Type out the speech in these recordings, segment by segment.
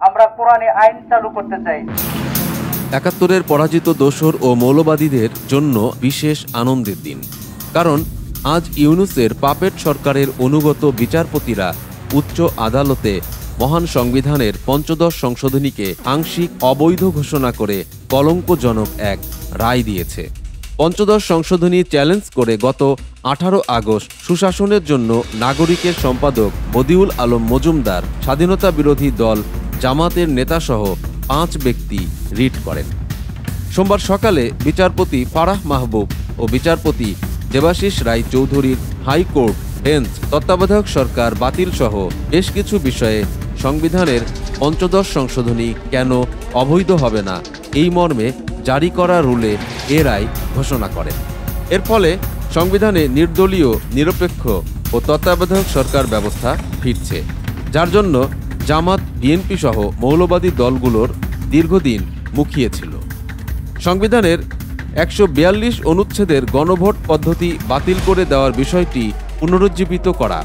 আমরা কোরআনে আইন চালু করতে চাই। ৭১-এর পরাজিত দোসর ও মৌলবাদীদের জন্য বিশেষ আনন্দের দিন, কারণ আজ ইউনূসের পাপেট সরকারের অনুগত বিচারপতিরা উচ্চ আদালতে মহান সংবিধানের পঞ্চদশ সংশোধনীকে আংশিক অবৈধ ঘোষণা করে কলঙ্কজনক এক রায় দিয়েছে। পঞ্চদশ সংশোধনী চ্যালেঞ্জ করে গত 18 আগস্ট সুশাসনের জন্য নাগরিকের সম্পাদক বদিউল আলম মজুমদার, স্বাধীনতা বিরোধী দল জামাতের নেতাসহ 5 ব্যক্তি রিট করেন। সোমবার সকালে বিচারপতি ফারাহ মাহবুব ও বিচারপতি দেবাশিস রায় চৌধুরীর হাইকোর্ট বেঞ্চ তত্ত্বাবধায়ক সরকার বাতিল সহ বেশ কিছু বিষয়ে সংবিধানের পঞ্চদশ সংশোধনী কেন অবৈধ হবে না এই মর্মে জারি করা রুলে এ রায় ঘোষণা করেন। এর ফলে সংবিধানে নির্দলীয়, নিরপেক্ষ ও তত্ত্বাবধায়ক সরকার ব্যবস্থা ফিরছে, যার জন্য জামাত, বিএনপি সহ মৌলবাদী দলগুলোর দীর্ঘদিন মুখিয়ে ছিল। সংবিধানের 142 অনুচ্ছেদের গণভোট পদ্ধতি বাতিল করে দেওয়ার বিষয়টি পুনরুজ্জীবিত করা,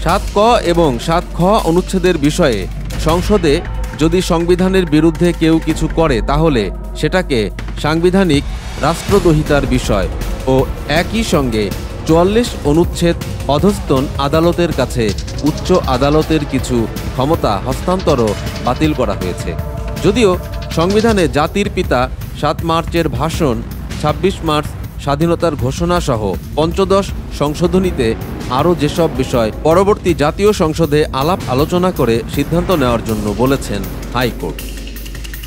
7 ক এবং 7 খ অনুচ্ছেদের বিষয়ে সংসদে যদি সংবিধানের বিরুদ্ধে কেউ কিছু করে তাহলে সেটাকে সাংবিধানিক রাষ্ট্রদ্রোহিতার বিষয় ও একই সঙ্গে 44 অনুচ্ছেদ অধস্তন আদালতের কাছে উচ্চ আদালতের কিছু ক্ষমতা হস্তান্তরও বাতিল করা হয়েছে। যদিও সংবিধানে জাতির পিতা 7 মার্চের ভাষণ, 26 মার্চ স্বাধীনতার ঘোষণা সহ পঞ্চদশ সংশোধনীতে আরও যেসব বিষয় পরবর্তী জাতীয় সংসদে আলাপ আলোচনা করে সিদ্ধান্ত নেওয়ার জন্য বলেছেন হাইকোর্ট,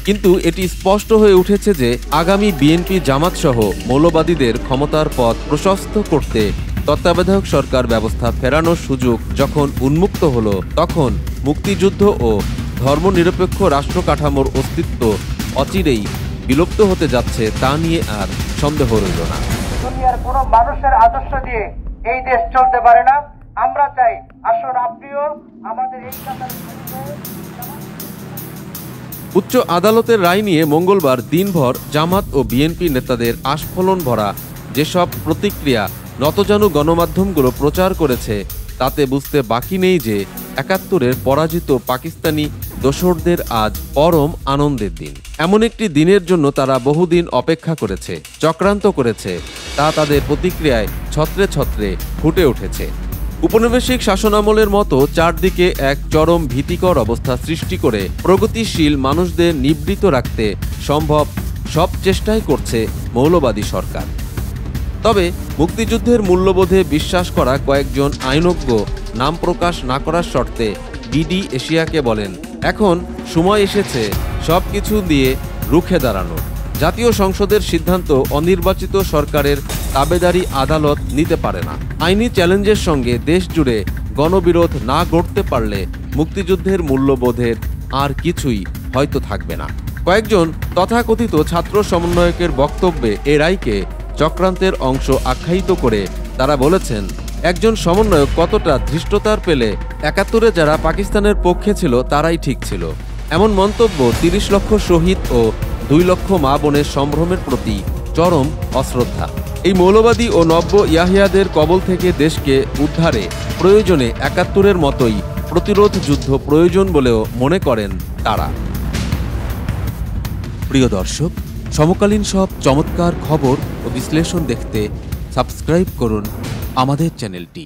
কিন্তু এটি স্পষ্ট হয়ে উঠেছে যে আগামী বিএনপি, জামাত সহ মৌলবাদীদের ক্ষমতার পথ প্রশস্ত করতে তত্ত্বাবধায়ক সরকার ব্যবস্থা ফেরানোর সুযোগ যখন উন্মুক্ত হলো, তখন মুক্তিযুদ্ধ ও ধর্মনিরপেক্ষ রাষ্ট্র কাঠামোর অস্তিত্ব অচিরেই বিলুপ্ত হতে যাচ্ছে তা নিয়ে আর সন্দেহ রইল না। দুনিয়ার কোনো মানুষের আদর্শ দিয়ে এই দেশ চলতে পারে না। আমরা চাই আসুন আপনিও আমাদের এই উচ্চ আদালতের রায় নিয়ে মঙ্গলবার দিনভর জামাত ও বিএনপি নেতাদের আস্ফালন ভরা যেসব প্রতিক্রিয়া নতজানু গণমাধ্যমগুলো প্রচার করেছে তাতে বুঝতে বাকি নেই যে ৭১-এর পরাজিত পাকিস্তানি দোসরদের আজ পরম আনন্দের দিন। এমন একটি দিনের জন্য তারা বহুদিন অপেক্ষা করেছে, চক্রান্ত করেছে, তা তাদের প্রতিক্রিয়ায় ছত্রে ছত্রে ফুটে উঠেছে। উপনিবেশিক শাসনামলের মতো চারদিকে এক চরম ভীতিকর অবস্থা সৃষ্টি করে প্রগতিশীল মানুষদের নিবৃত রাখতে সম্ভব সব চেষ্টাই করছে মৌলবাদী সরকার। তবে মুক্তিযুদ্ধের মূল্যবোধে বিশ্বাস করা কয়েকজন আইনজ্ঞ নাম প্রকাশ না করার শর্তে বিডি এশিয়াকে বলেন, এখন সময় এসেছে সব কিছু দিয়ে রুখে দাঁড়ানোর। জাতীয় সংসদের সিদ্ধান্ত অনির্বাচিত সরকারের তাবেদারি আদালত নিতে পারে না। আইনি চ্যালেঞ্জের সঙ্গে দেশ জুড়ে গণবিরোধ না গড়তে পারলে মুক্তিযুদ্ধের মূল্যবোধের আর কিছুই হয়তো থাকবে না। কয়েকজন তথাকথিত ছাত্র সমন্বয়কের বক্তব্যে এ রায়কে চক্রান্তের অংশ আখ্যায়িত করে তারা বলেছেন, একজন সমন্বয়ক কতটা ধৃষ্টতার পেলে ৭১-এ যারা পাকিস্তানের পক্ষে ছিল তারাই ঠিক ছিল। এমন মন্তব্য ৩০ লক্ষ শহীদ ও 2 লক্ষ মা বোনের সম্ভ্রমের প্রতি চরম অশ্রদ্ধা। এই মৌলবাদী ও নব্য ইয়াহিয়াদের কবল থেকে দেশকে উদ্ধারে প্রয়োজনে ৭১-এর মতোই প্রতিরোধ যুদ্ধ প্রয়োজন বলেও মনে করেন তারা। প্রিয় দর্শক, সমকালীন সব চমৎকার খবর ও বিশ্লেষণ দেখতে সাবস্ক্রাইব করুন আমাদের চ্যানেলটি।